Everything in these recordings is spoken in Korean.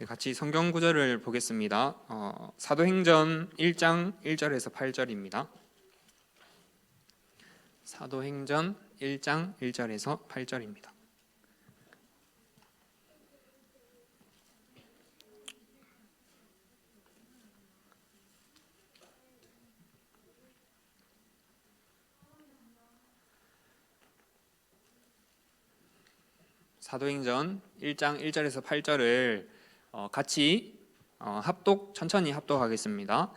네, 같이 성경 구절을 보겠습니다. 사도행전 1장 1절에서 8절입니다. 사도행전 1장 1절에서 8절입니다. 사도행전 1장 1절에서 8절을 같이 천천히 합독하겠습니다.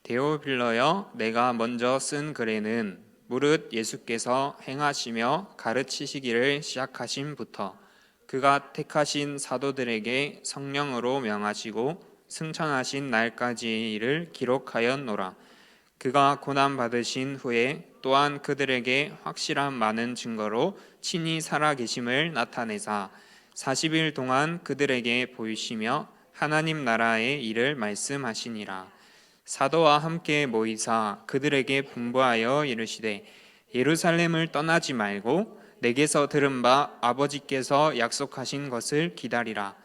데오빌러여, 내가 먼저 쓴 글에는 무릇 예수께서 행하시며 가르치시기를 시작하심부터 그가 택하신 사도들에게 성령으로 명하시고 승천하신 날까지의 일을 기록하였노라. 그가 고난 받으신 후에 또한 그들에게 확실한 많은 증거로 친히 살아계심을 나타내사 40일 동안 그들에게 보이시며 하나님 나라의 일을 말씀하시니라. 사도와 함께 모이사 그들에게 분부하여 이르시되 예루살렘을 떠나지 말고 내게서 들은 바 아버지께서 약속하신 것을 기다리라.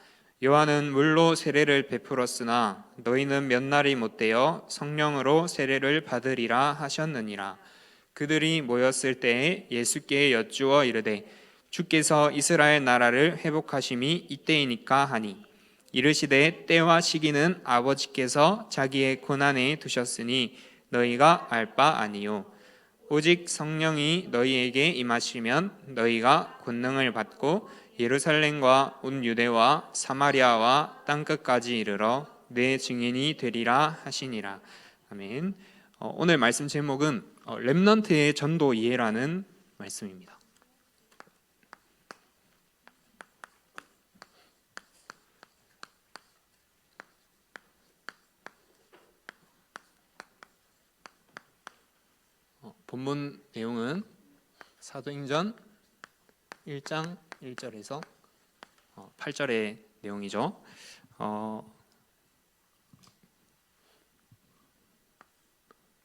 요한은 물로 세례를 베풀었으나 너희는 몇 날이 못되어 성령으로 세례를 받으리라 하셨느니라. 그들이 모였을 때에 예수께 여쭈어 이르되 주께서 이스라엘 나라를 회복하심이 이때이니까 하니 이르시되 때와 시기는 아버지께서 자기의 권한에 두셨으니 너희가 알 바 아니요 오직 성령이 너희에게 임하시면 너희가 권능을 받고 예루살렘과 온 유대와 사마리아와 땅끝까지 이르러 내 증인이 되리라 하시니라. 아멘. 오늘 말씀 제목은 렘넌트의 전도 이해라는 말씀입니다. 본문 내용은 사도행전 1장 1절에서 8절의 내용이죠.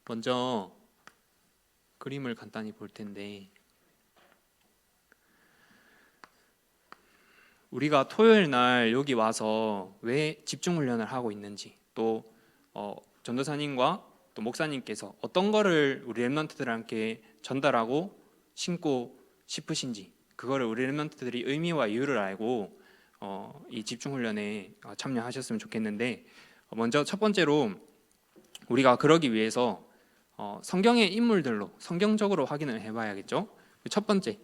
먼저 그림을 간단히 볼 텐데, 우리가 토요일 날 여기 와서 왜 집중훈련을 하고 있는지, 또 전도사님과 또 목사님께서 어떤 거를 우리 렘넌트들과 함께 전달하고 심고 싶으신지, 그거를 우리 렘넌트들이 의미와 이유를 알고 이 집중훈련에 참여하셨으면 좋겠는데, 먼저 첫 번째로 우리가 그러기 위해서 성경의 인물들로 성경적으로 확인을 해봐야겠죠. 첫 번째로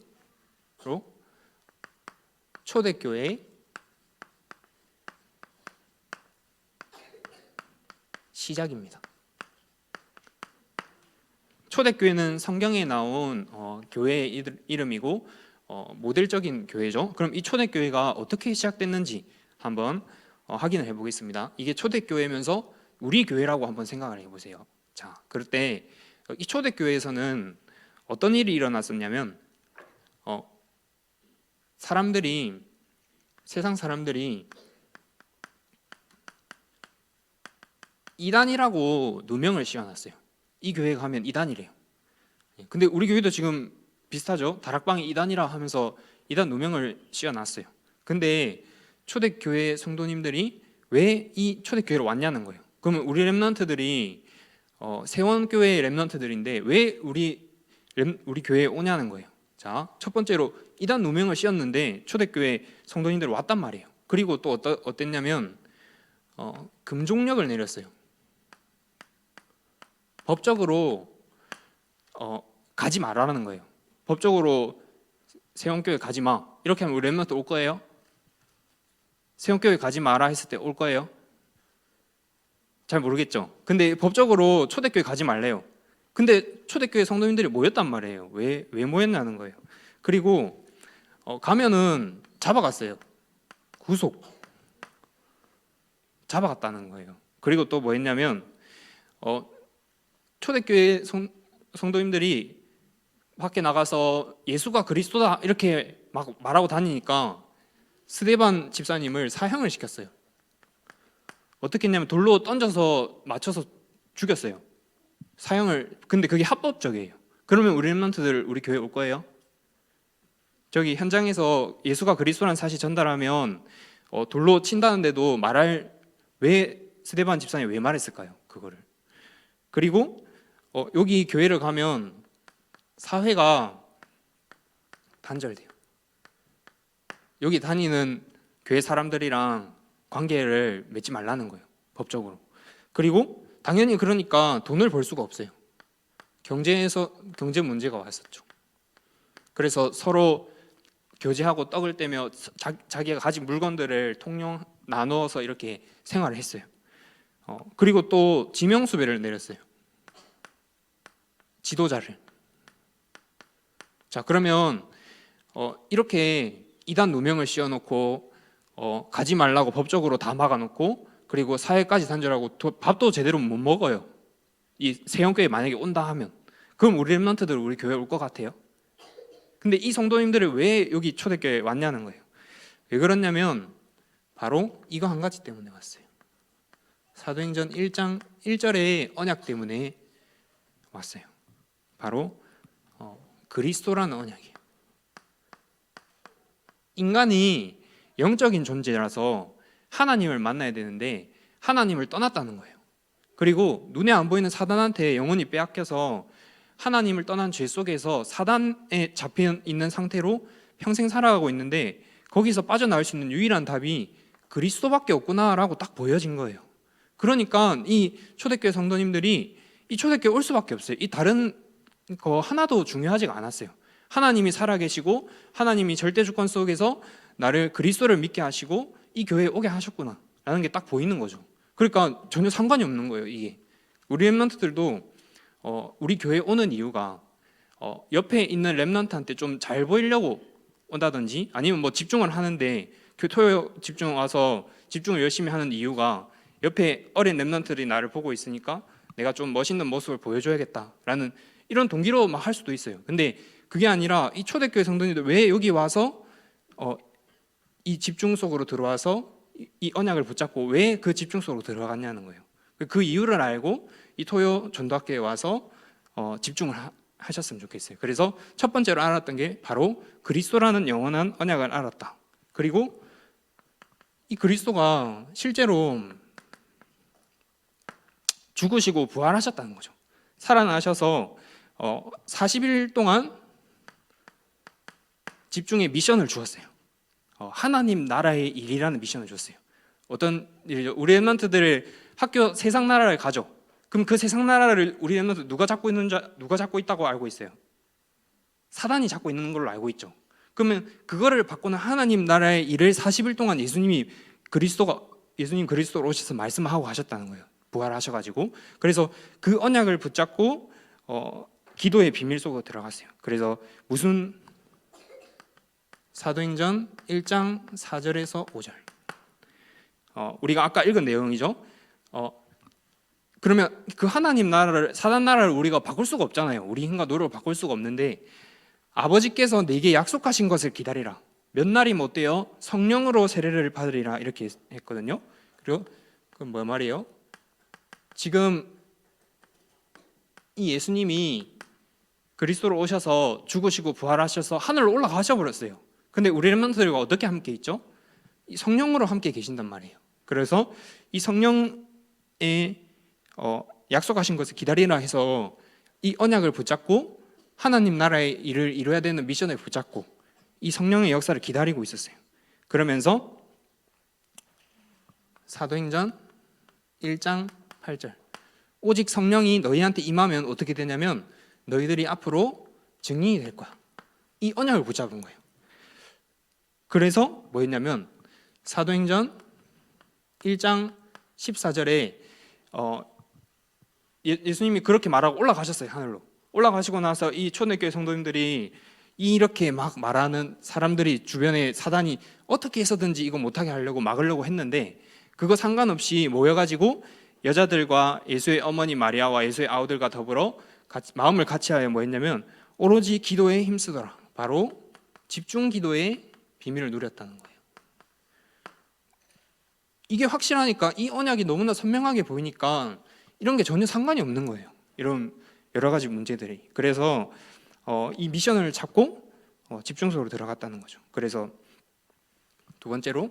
초대교회의 시작입니다. 초대교회는 성경에 나온 교회의 이름이고 모델적인 교회죠. 그럼 이 초대교회가 어떻게 시작됐는지 한번 확인을 해보겠습니다. 이게 초대교회면서 우리 교회라고 한번 생각을 해보세요. 자, 그럴 때 이 초대교회에서는 어떤 일이 일어났었냐면 세상 사람들이 이단이라고 누명을 씌워놨어요. 이 교회 가면 이단이래요. 근데 우리 교회도 지금 비슷하죠. 다락방에 이단이라 하면서 이단 누명을 씌워놨어요. 근데 초대교회 성도님들이 왜 이 초대교회로 왔냐는 거예요. 그러면 우리 렘넌트들이 세원교회의 렘넌트들인데 왜 우리 교회에 오냐는 거예요. 자, 첫 번째로 이단 누명을 씌웠는데 초대교회 성도님들 왔단 말이에요. 그리고 또 어땠냐면 금종력을 내렸어요. 법적으로 가지 말라는 거예요. 법적으로 세원교회 가지 마, 이렇게 하면 우리 렘넌트 올 거예요? 세원교회 가지 마라 했을 때 올 거예요? 잘 모르겠죠. 근데 법적으로 초대교회 가지 말래요. 근데 초대교회 성도님들이 모였단 말이에요. 왜 모였냐는 거예요. 그리고 가면은 잡아갔어요. 구속 잡아갔다는 거예요. 그리고 또 뭐 했냐면 초대교회 성도님들이 밖에 나가서 예수가 그리스도다 이렇게 막 말하고 다니니까 스데반 집사님을 사형을 시켰어요. 어떻게 했냐면 돌로 던져서 맞춰서 죽였어요. 사형을. 근데 그게 합법적이에요. 그러면 우리 렘넌트들 우리 교회 올 거예요? 저기 현장에서 예수가 그리스도라는 사실 전달하면 돌로 친다는데도 왜 스데반 집사님이 왜 말했을까요? 그거를. 그리고 여기 교회를 가면 사회가 단절돼요. 여기 다니는 교회 사람들이랑 관계를 맺지 말라는 거예요, 법적으로. 그리고 당연히 그러니까 돈을 벌 수가 없어요. 경제 문제가 왔었죠. 그래서 서로 교제하고 떡을 떼며 자기가 가진 물건들을 통용 나누어서 이렇게 생활을 했어요. 그리고 또 지명수배를 내렸어요. 지도자를. 자, 그러면 이렇게 이단 누명을 씌워놓고 가지 말라고 법적으로 다 막아놓고 그리고 사회까지 단절하고 밥도 제대로 못 먹어요. 이 세형교회 만약에 온다 하면 그럼 우리 렘넌트들 우리 교회 올 것 같아요? 근데 이 성도님들이 왜 여기 초대교회에 왔냐는 거예요. 왜 그렇냐면 바로 이거 한 가지 때문에 왔어요. 사도행전 1장 1절의 언약 때문에 왔어요. 바로 그리스도라는 언약이에요. 인간이 영적인 존재라서 하나님을 만나야 되는데 하나님을 떠났다는 거예요. 그리고 눈에 안 보이는 사단한테 영혼이 빼앗겨서 하나님을 떠난 죄 속에서 사단에 잡혀 있는 상태로 평생 살아가고 있는데 거기서 빠져나올 수 있는 유일한 답이 그리스도밖에 없구나라고 딱 보여진 거예요. 그러니까 이 초대교회 성도님들이 이 초대교회 올 수밖에 없어요. 이 다른 거 하나도 중요하지가 않았어요. 하나님이 살아계시고 하나님이 절대주권 속에서 나를 그리스도를 믿게 하시고 이 교회에 오게 하셨구나 라는 게 딱 보이는 거죠. 그러니까 전혀 상관이 없는 거예요. 이게 우리 렘넌트들도 우리 교회에 오는 이유가 옆에 있는 렘넌트한테 좀 잘 보이려고 온다든지 아니면 뭐 집중을 하는데 토요 집중 와서 집중을 열심히 하는 이유가 옆에 어린 렘넌트들이 나를 보고 있으니까 내가 좀 멋있는 모습을 보여줘야겠다라는 이런 동기로 막 할 수도 있어요. 근데 그게 아니라 이 초대교회 성도님들 왜 여기 와서 이 집중 속으로 들어와서 이 언약을 붙잡고 왜 그 집중 속으로 들어갔냐는 거예요. 그 이유를 알고 이 토요 전도학교에 와서 집중을 하셨으면 좋겠어요. 그래서 첫 번째로 알았던 게 바로 그리스도라는 영원한 언약을 알았다. 그리고 이 그리스도가 실제로 죽으시고 부활하셨다는 거죠. 살아나셔서 40일 동안 집중의 미션을 주었어요. 하나님 나라의 일이라는 미션을 줬어요. 어떤 일이죠? 우리 렘넌트들 학교 세상 나라를 가죠. 그럼 그 세상 나라를 우리 렘넌트 누가 잡고 있다고 알고 있어요? 사단이 잡고 있는 걸로 알고 있죠. 그러면 그거를 바꾸는 하나님 나라의 일을 40일 동안 예수님 그리스도로 오셔서 말씀하고 가셨다는 거예요. 부활하셔가지고. 그래서 그 언약을 붙잡고 기도의 비밀 속으로 들어갔어요. 그래서 무슨 사도행전 1장 4절에서 5절 우리가 아까 읽은 내용이죠. 그러면 그 하나님 나라를 사단 나라를 우리가 바꿀 수가 없잖아요. 우리 힘과 노력을 바꿀 수가 없는데 아버지께서 내게 약속하신 것을 기다리라. 몇 날이면 어때요? 성령으로 세례를 받으리라 이렇게 했거든요. 그리고 그건 뭐 말이에요? 지금 이 예수님이 그리스도로 오셔서 죽으시고 부활하셔서 하늘로 올라가셔 버렸어요. 근데 우리 렘넌트들과 어떻게 함께 있죠? 이 성령으로 함께 계신단 말이에요. 그래서 이 성령의 약속하신 것을 기다리라 해서 이 언약을 붙잡고 하나님 나라의 일을 이루어야 되는 미션을 붙잡고 이 성령의 역사를 기다리고 있었어요. 그러면서 사도행전 1장 8절 오직 성령이 너희한테 임하면 어떻게 되냐면 너희들이 앞으로 증인이 될 거야. 이 언약을 붙잡은 거예요. 그래서 뭐였냐면 사도행전 1장 14절에 예수님이 그렇게 말하고 올라가셨어요. 하늘로. 올라가시고 나서 이 초대교회 성도님들이 이렇게 막 말하는 사람들이 주변에 사단이 어떻게 해서든지 이거 못하게 하려고 막으려고 했는데 그거 상관없이 모여가지고 여자들과 예수의 어머니 마리아와 예수의 아우들과 더불어 마음을 같이 하여 뭐 했냐면 오로지 기도에 힘쓰더라. 바로 집중 기도의 비밀을 누렸다는 거예요. 이게 확실하니까 이 언약이 너무나 선명하게 보이니까 이런 게 전혀 상관이 없는 거예요. 이런 여러 가지 문제들이. 그래서 이 미션을 잡고 집중 속으로 들어갔다는 거죠. 그래서 두 번째로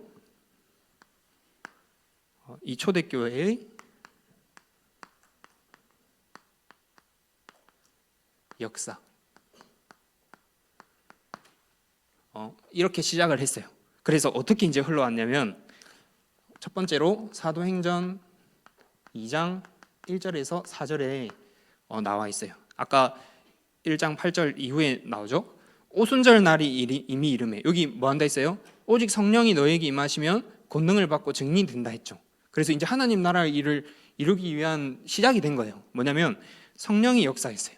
이 초대교회의 역사 이렇게 시작을 했어요. 그래서 어떻게 이제 흘러왔냐면 첫 번째로 사도행전 2장 1절에서 4절에 나와 있어요. 아까 1장 8절 이후에 나오죠. 오순절 날이 이미 이르매, 여기 뭐 한다 했어요? 오직 성령이 너에게 임하시면 권능을 받고 증인이 된다 했죠. 그래서 이제 하나님 나라의 일을 이루기 위한 시작이 된 거예요. 뭐냐면 성령이 역사했어요.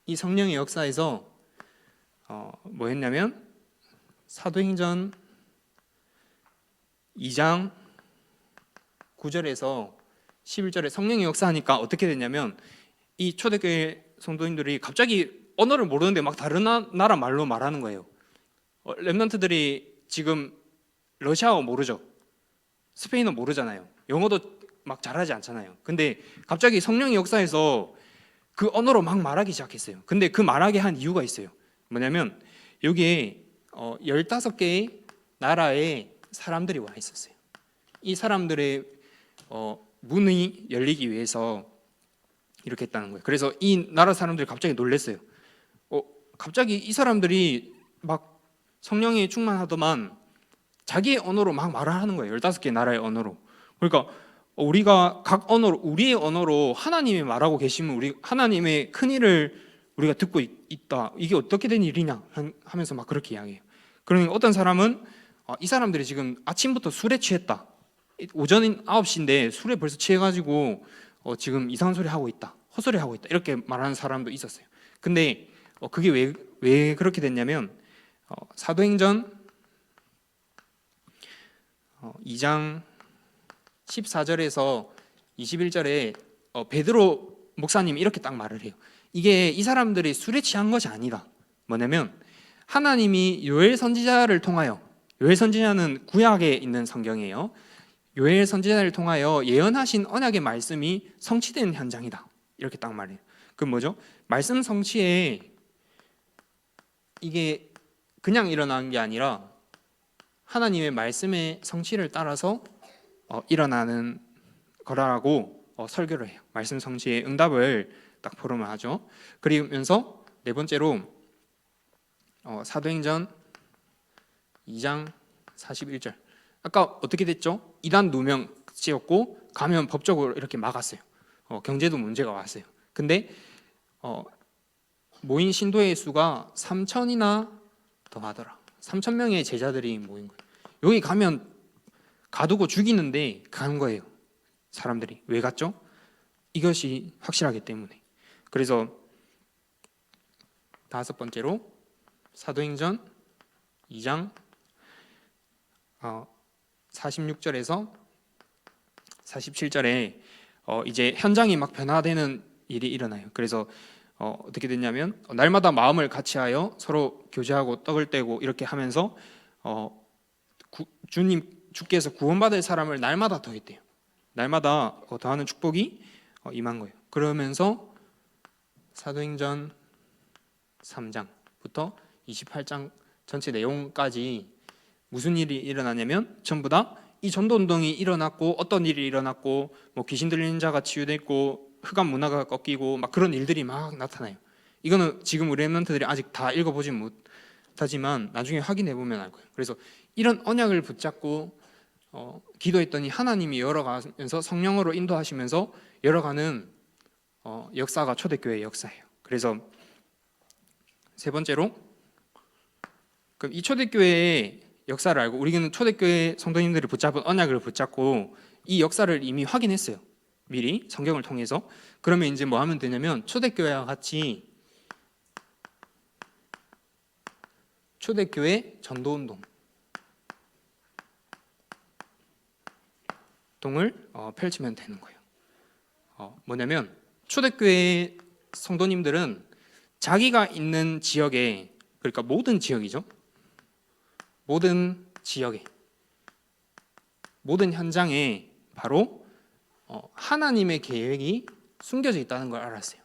이 성령의 역사에서 뭐 했냐면 사도행전 2장 9절에서 11절에 성령의 역사하니까 어떻게 됐냐면 이 초대교회 성도님들이 갑자기 언어를 모르는데 막 다른 나라 말로 말하는 거예요. 렘넌트들이 지금 러시아어 모르죠. 스페인어 모르잖아요. 영어도 막 잘하지 않잖아요. 근데 갑자기 성령의 역사에서 그 언어로 막 말하기 시작했어요. 근데 그 말하게 한 이유가 있어요. 뭐냐면 여기에 15개의 나라의 사람들이 와 있었어요. 이 사람들의 문이 열리기 위해서 이렇게 했다는 거예요. 그래서 이 나라 사람들이 갑자기 놀랐어요. 갑자기 이 사람들이 막 성령에 충만하더만 자기의 언어로 막 말을 하는 거예요. 15개 나라의 언어로. 그러니까 우리가 각 언어로, 우리의 언어로 하나님이 말하고 계시면 우리 하나님의 큰 일을 우리가 듣고 있다. 이게 어떻게 된 일이냐 하면서 막 그렇게 이야기해요. 그러니까 어떤 사람은 이 사람들이 지금 아침부터 술에 취했다. 오전 9시인데 술에 벌써 취해가지고 지금 이상한 소리 하고 있다. 헛소리 하고 있다. 이렇게 말하는 사람도 있었어요. 근데 그게 왜 그렇게 됐냐면 사도행전 2장 14절에서 21절에 베드로 목사님이 이렇게 딱 말을 해요. 이게 이 사람들이 술에 취한 것이 아니다. 뭐냐면 하나님이 요엘 선지자를 통하여, 요엘 선지자는 구약에 있는 성경이에요. 요엘 선지자를 통하여 예언하신 언약의 말씀이 성취되는 현장이다. 이렇게 딱 말해요. 그럼 뭐죠? 말씀 성취에 이게 그냥 일어나는 게 아니라 하나님의 말씀의 성취를 따라서 일어나는 거라고 설교를 해요. 말씀 성취의 응답을 딱 포럼을 하죠. 그러면서 네 번째로 사도행전 2장 41절. 아까 어떻게 됐죠? 이단 누명 씌웠고 가면 법적으로 이렇게 막았어요. 경제도 문제가 왔어요. 근데 모인 신도의 수가 3천이나 더 하더라. 3천 명의 제자들이 모인 거예요. 여기 가면 가두고 죽이는데 간 거예요. 사람들이 왜 갔죠? 이것이 확실하기 때문에. 그래서 다섯 번째로 사도행전 2장 46절에서 47절에 이제 현장이 막 변화되는 일이 일어나요. 그래서 어떻게 됐냐면 날마다 마음을 같이하여 서로 교제하고 떡을 떼고 이렇게 하면서 주께서 구원받을 사람을 날마다 더했대요. 날마다 더하는 축복이 임한 거예요. 그러면서 사도행전 3장부터 28장 전체 내용까지 무슨 일이 일어나냐면 전부 다 이 전도운동이 일어났고 어떤 일이 일어났고 뭐 귀신 들리는 자가 치유됐고 흑암 문화가 꺾이고 막 그런 일들이 막 나타나요. 이거는 지금 우리 랩런트들이 아직 다 읽어보지 못하지만 나중에 확인해 보면 알 거예요. 그래서 이런 언약을 붙잡고 기도했더니 하나님이 열어가면서 성령으로 인도하시면서 열어가는 역사가 초대교회의 역사예요. 그래서 세 번째로 그럼 이 초대교회의 역사를 알고 우리는 초대교회 성도님들이 붙잡은 언약을 붙잡고 이 역사를 이미 확인했어요. 미리 성경을 통해서. 그러면 이제 뭐 하면 되냐면 초대교회와 같이 초대교회 전도운동 동을 펼치면 되는 거예요. 뭐냐면 초대교회 성도님들은 자기가 있는 지역에, 그러니까 모든 지역이죠. 모든 지역에, 모든 현장에 바로 하나님의 계획이 숨겨져 있다는 걸 알았어요.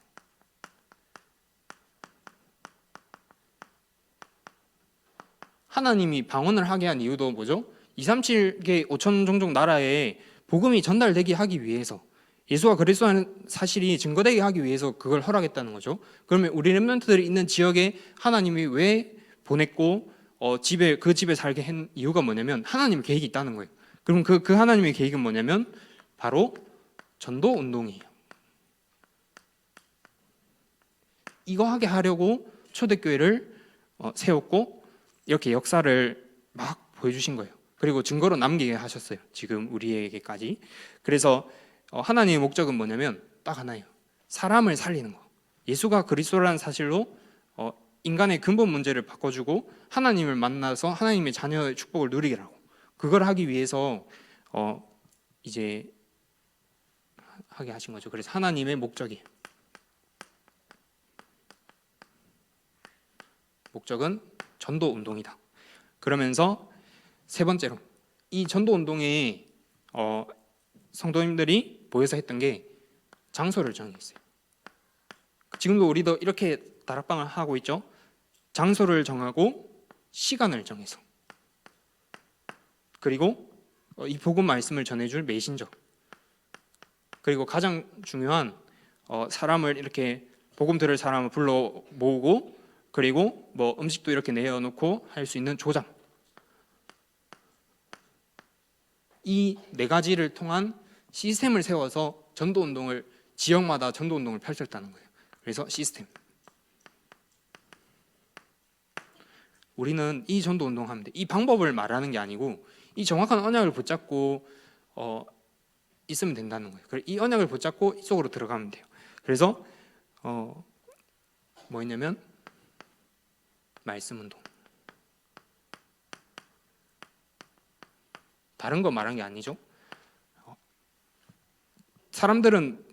하나님이 방언을 하게 한 이유도 뭐죠? 237개 5천 종족 나라에 복음이 전달되게 하기 위해서, 예수가 그리스도라는 사실이 증거되게 하기 위해서 그걸 허락했다는 거죠. 그러면 우리 렘넌트들이 있는 지역에 하나님이 왜 보냈고 그 집에 살게 한 이유가 뭐냐면 하나님의 계획이 있다는 거예요. 그럼 그 하나님의 계획은 뭐냐면 바로 전도 운동이에요. 이거 하게 하려고 초대교회를 세웠고 이렇게 역사를 막 보여주신 거예요. 그리고 증거로 남기게 하셨어요. 지금 우리에게까지. 그래서 하나님의 목적은 뭐냐면 딱 하나예요. 사람을 살리는 거. 예수가 그리스도라는 사실로 인간의 근본 문제를 바꿔주고 하나님을 만나서 하나님의 자녀의 축복을 누리게 하고, 그걸 하기 위해서 이제 하게 하신 거죠. 그래서 하나님의 목적은 전도 운동이다. 그러면서 세 번째로 이 전도 운동에 성도님들이 모여서 했던 게 장소를 정했어요. 지금도 우리도 이렇게 다락방을 하고 있죠. 장소를 정하고 시간을 정해서, 그리고 이 복음 말씀을 전해줄 메신저, 그리고 가장 중요한 사람을 이렇게 복음 들을 사람을 불러 모으고, 그리고 뭐 음식도 이렇게 내어놓고 할 수 있는 조장, 이 네 가지를 통한 시스템을 세워서 전도운동을, 지역마다 전도운동을 펼쳤다는 거예요. 그래서 시스템. 우리는 이 전도운동 하면 돼. 이 방법을 말하는 게 아니고 이 정확한 언약을 붙잡고 있으면 된다는 거예요. 이 언약을 붙잡고 이쪽으로 들어가면 돼요. 그래서 뭐였냐면 말씀운동. 다른 거 말한 게 아니죠. 사람들은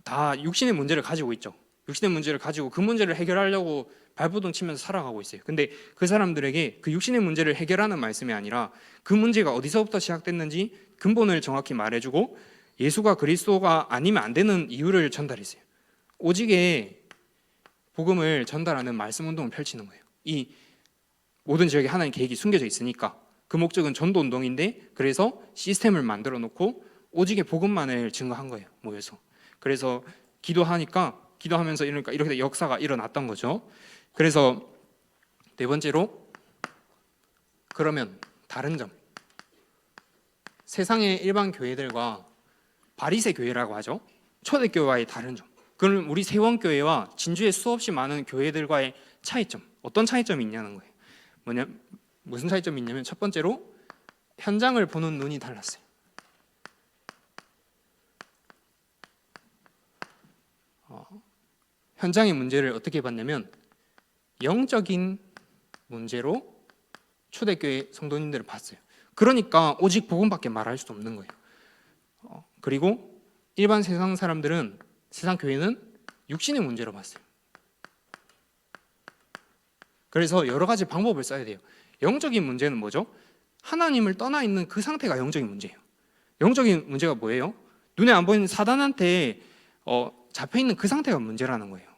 다 육신의 문제를 가지고 있죠. 육신의 문제를 가지고 그 문제를 해결하려고 발버둥 치면서 살아가고 있어요. 근데 그 사람들에게 그 육신의 문제를 해결하는 말씀이 아니라 그 문제가 어디서부터 시작됐는지 근본을 정확히 말해주고 예수가 그리스도가 아니면 안 되는 이유를 전달했어요. 오직의 복음을 전달하는 말씀 운동을 펼치는 거예요. 이 모든 지역에 하나님의 계획이 숨겨져 있으니까 그 목적은 전도 운동인데, 그래서 시스템을 만들어 놓고 오직의 복음만을 증거한 거예요. 모여서. 그래서 기도하면서 이렇게 역사가 일어났던 거죠. 그래서 네 번째로, 그러면 다른 점, 세상의 일반 교회들과 바리새 교회라고 하죠. 초대교회와의 다른 점. 그럼 우리 세원교회와 진주에 수없이 많은 교회들과의 차이점, 어떤 차이점이 있냐는 거예요. 무슨 차이점이 있냐면 첫 번째로 현장을 보는 눈이 달랐어요. 현장의 문제를 어떻게 봤냐면 영적인 문제로 초대교회 성도님들을 봤어요. 그러니까 오직 복음밖에 말할 수 없는 거예요. 그리고 일반 세상 사람들은, 세상 교회는 육신의 문제로 봤어요. 그래서 여러 가지 방법을 써야 돼요. 영적인 문제는 뭐죠? 하나님을 떠나 있는 그 상태가 영적인 문제예요. 영적인 문제가 뭐예요? 눈에 안 보이는 사단한테 잡혀있는 그 상태가 문제라는 거예요.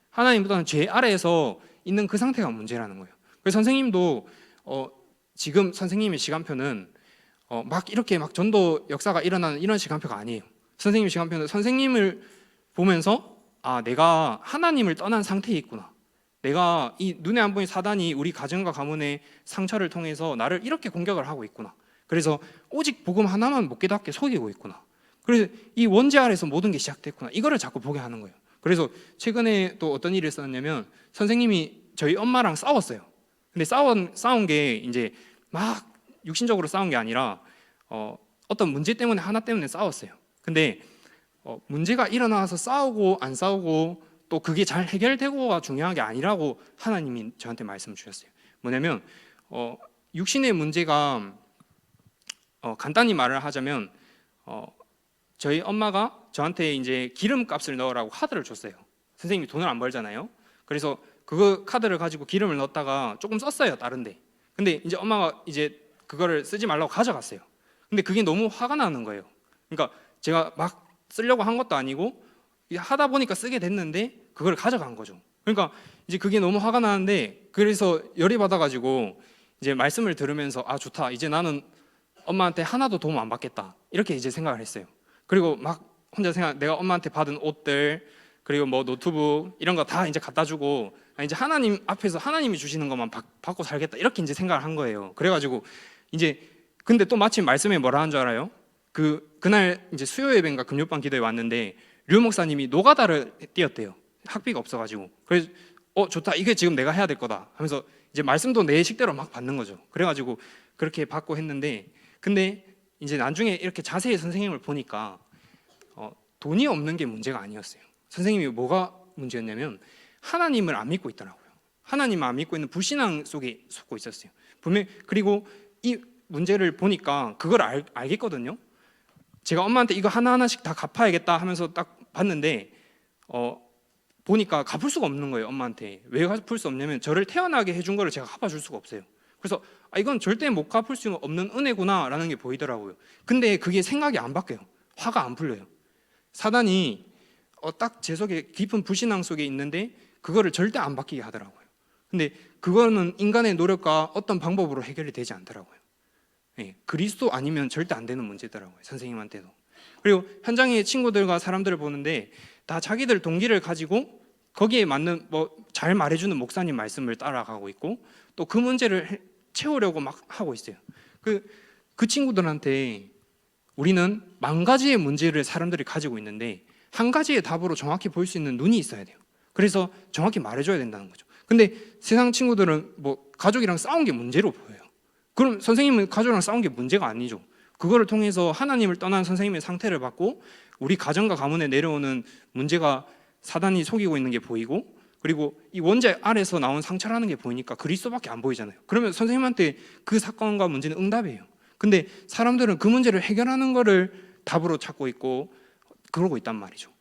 하나님보다는 죄 아래에서 있는 그 상태가 문제라는 거예요. 그래서 선생님도 지금 선생님의 시간표는 이렇게 전도 역사가 일어나는 이런 시간표가 아니에요. 선생님의 시간표는 선생님을 보면서 내가 하나님을 떠난 상태에 있구나. 내가 이 눈에 안 보이는 사단이 우리 가정과 가문의 상처를 통해서 나를 이렇게 공격을 하고 있구나. 그래서 오직 복음 하나만 못 깨닫게 속이고 있구나. 그래서 이 원죄 아래서 모든 게 시작됐구나. 이거를 자꾸 보게 하는 거예요. 그래서 최근에 또 어떤 일이 있었냐면 선생님이 저희 엄마랑 싸웠어요. 근데 싸운 게 이제 막 육신적으로 싸운 게 아니라 어떤 문제 때문에, 하나 때문에 싸웠어요. 근데 문제가 일어나서 싸우고 안 싸우고 또 그게 잘 해결되고가 중요한 게 아니라고 하나님이 저한테 말씀 주셨어요. 뭐냐면 육신의 문제가 간단히 말을 하자면 저희 엄마가 저한테 이제 기름값을 넣으라고 카드를 줬어요. 선생님이 돈을 안 벌잖아요. 그래서 그 카드를 가지고 기름을 넣었다가 조금 썼어요, 다른데. 근데 이제 엄마가 이제 그거를 쓰지 말라고 가져갔어요. 근데 그게 너무 화가 나는 거예요. 그러니까 제가 막 쓰려고 한 것도 아니고 하다 보니까 쓰게 됐는데 그걸 가져간 거죠. 그러니까 이제 그게 너무 화가 나는데, 그래서 열이 받아가지고 이제 말씀을 들으면서 아 좋다, 이제 나는 엄마한테 하나도 도움 안 받겠다, 이렇게 이제 생각을 했어요. 그리고 막 혼자 생각, 내가 엄마한테 받은 옷들 그리고 뭐 노트북 이런 거 다 이제 갖다 주고 이제 하나님 앞에서 하나님이 주시는 것만 받고 살겠다, 이렇게 이제 생각을 한 거예요. 그래가지고 이제 근데 또 마침 말씀에 뭐라 한 줄 알아요? 그날 이제 수요 예배인가 금요반 기도에 왔는데 류 목사님이 노가다를 뛰었대요. 학비가 없어가지고. 그래서 좋다, 이게 지금 내가 해야 될 거다 하면서 이제 말씀도 내 식대로 막 받는 거죠. 그래가지고 그렇게 받고 했는데, 근데 이제 나중에 이렇게 자세히 선생님을 보니까 돈이 없는 게 문제가 아니었어요. 선생님이 뭐가 문제였냐면 하나님을 안 믿고 있더라고요. 하나님을 안 믿고 있는 불신앙 속에 속고 있었어요. 분명. 그리고 이 문제를 보니까 그걸 알겠거든요. 제가 엄마한테 이거 하나하나씩 다 갚아야겠다 하면서 딱 봤는데 보니까 갚을 수가 없는 거예요. 엄마한테. 왜 갚을 수 없냐면 저를 태어나게 해준 거를 제가 갚아줄 수가 없어요. 그래서 이건 절대 못 갚을 수 없는 은혜구나 라는 게 보이더라고요. 근데 그게 생각이 안 바뀌어요. 화가 안 풀려요. 사단이 딱 제 속에 깊은 불신앙 속에 있는데 그거를 절대 안 바뀌게 하더라고요. 근데 그거는 인간의 노력과 어떤 방법으로 해결이 되지 않더라고요. 그리스도 아니면 절대 안 되는 문제더라고요. 선생님한테도. 그리고 현장의 친구들과 사람들을 보는데 다 자기들 동기를 가지고 거기에 맞는 뭐 잘 말해주는 목사님 말씀을 따라가고 있고 또 그 문제를 채우려고 막 하고 있어요. 그 친구들한테 우리는 만 가지의 문제를 사람들이 가지고 있는데 한 가지의 답으로 정확히 볼 수 있는 눈이 있어야 돼요. 그래서 정확히 말해줘야 된다는 거죠. 근데 세상 친구들은 뭐 가족이랑 싸운 게 문제로 보여요. 그럼 선생님은 가족이랑 싸운 게 문제가 아니죠. 그거를 통해서 하나님을 떠난 선생님의 상태를 받고 우리 가정과 가문에 내려오는 문제가 사단이 속이고 있는 게 보이고, 그리고 이 원죄 아래서 나온 상처라는 게 보이니까 그리스도밖에 안 보이잖아요. 그러면 선생님한테 그 사건과 문제는 응답이에요. 근데 사람들은 그 문제를 해결하는 거를 답으로 찾고 있고 그러고 있단 말이죠.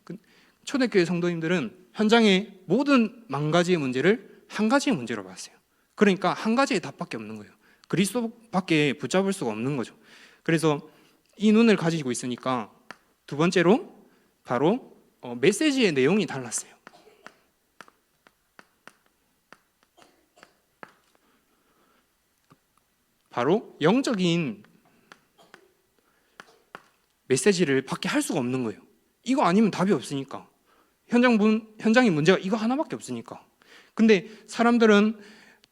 초대교회 성도님들은 현장의 모든 만 가지의 문제를 한 가지의 문제로 봤어요. 그러니까 한 가지의 답밖에 없는 거예요. 그리스도밖에 붙잡을 수가 없는 거죠. 그래서 이 눈을 가지고 있으니까 두 번째로 바로 메시지의 내용이 달랐어요. 바로 영적인 메시지를 받게 할 수가 없는 거예요. 이거 아니면 답이 없으니까. 현장의 문제가 이거 하나밖에 없으니까. 근데 사람들은,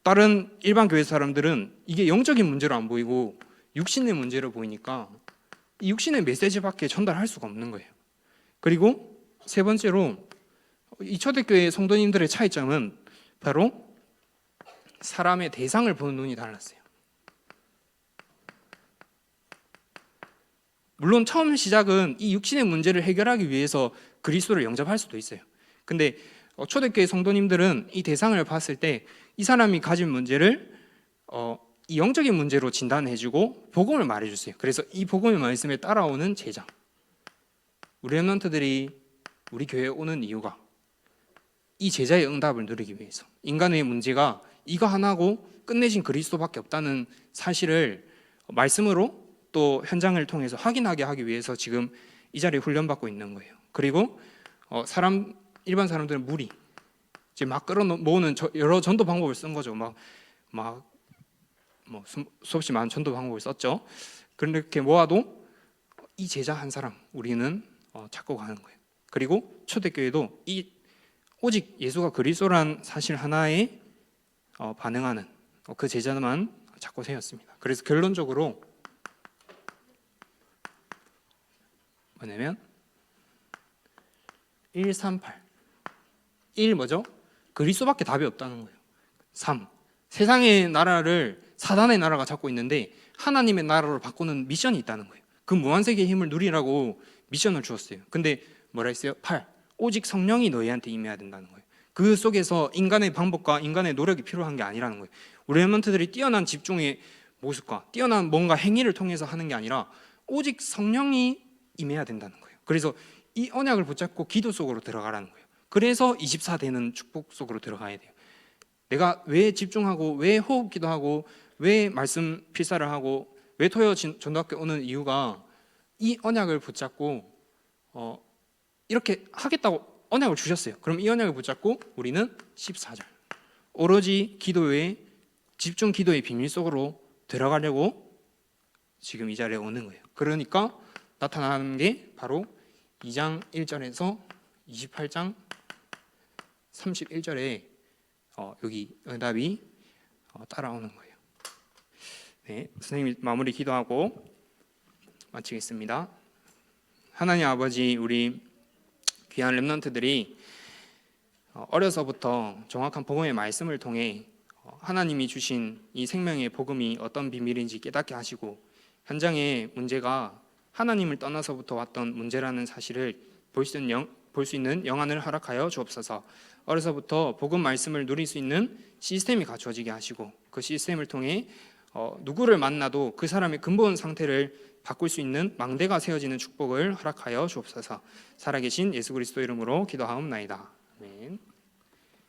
다른 일반 교회 사람들은 이게 영적인 문제로 안 보이고 육신의 문제로 보이니까 이 육신의 메시지밖에 전달할 수가 없는 거예요. 그리고 세 번째로 이 초대교회 성도님들의 차이점은 바로 사람의 대상을 보는 눈이 달랐어요. 물론 처음 시작은 이 육신의 문제를 해결하기 위해서 그리스도를 영접할 수도 있어요. 근데 초대교회 성도님들은 이 대상을 봤을 때 이 사람이 가진 문제를 이 영적인 문제로 진단해주고 복음을 말해주세요. 그래서 이 복음의 말씀에 따라오는 제자, 우리 렘넌트들이 우리 교회에 오는 이유가 이 제자의 응답을 누리기 위해서, 인간의 문제가 이거 하나고 끝내신 그리스도밖에 없다는 사실을 말씀으로 또 현장을 통해서 확인하게 하기 위해서 지금 이 자리에 훈련받고 있는 거예요. 그리고 일반 사람들은 무리 이제 막 끌어모으는 여러 전도 방법을 쓴 거죠. 뭐 수없이 많은 전도 방법을 썼죠. 그렇게 모아도 이 제자 한 사람 우리는 찾고 가는 거예요. 그리고 초대교회도 오직 예수가 그리스도란 사실 하나에 반응하는 그 제자만 찾고 세웠습니다. 그래서 결론적으로 뭐냐면 138 1 뭐죠? 그리스도밖에 답이 없다는 거예요. 3 세상의 나라를 사단의 나라가 잡고 있는데 하나님의 나라로 바꾸는 미션이 있다는 거예요. 그 무한세계의 힘을 누리라고 미션을 주었어요. 근데 뭐라 했어요? 8 오직 성령이 너희한테 임해야 된다는 거예요. 그 속에서 인간의 방법과 인간의 노력이 필요한 게 아니라는 거예요. 우리 렘넌트들이 뛰어난 집중의 모습과 뛰어난 뭔가 행위를 통해서 하는 게 아니라 오직 성령이 임해야 된다는 거예요. 그래서 이 언약을 붙잡고 기도 속으로 들어가라는 거예요. 그래서 24대는 축복 속으로 들어가야 돼요. 내가 왜 집중하고 왜 호흡 기도하고 왜 말씀 필사를 하고 왜 토요 전도학교 오는 이유가 이 언약을 붙잡고 이렇게 하겠다고 언약을 주셨어요. 그럼 이 언약을 붙잡고 우리는 14절 오로지 기도 외에 집중 기도의 비밀 속으로 들어가려고 지금 이 자리에 오는 거예요. 그러니까 나타나는 게 바로 2장 1절에서 28장 31절에 여기 응답이 따라오는 거예요. 네, 선생님이 마무리 기도하고 마치겠습니다. 하나님 아버지, 우리 귀한 렘넌트들이 어려서부터 정확한 복음의 말씀을 통해 하나님이 주신 이 생명의 복음이 어떤 비밀인지 깨닫게 하시고, 현장의 문제가 하나님을 떠나서부터 왔던 문제라는 사실을 볼 수 있는 영안을 허락하여 주옵소서. 어려서부터 복음 말씀을 누릴 수 있는 시스템이 갖추어지게 하시고, 그 시스템을 통해 누구를 만나도 그 사람의 근본 상태를 바꿀 수 있는 망대가 세워지는 축복을 허락하여 주옵소서. 살아계신 예수 그리스도 이름으로 기도하옵나이다. 아멘.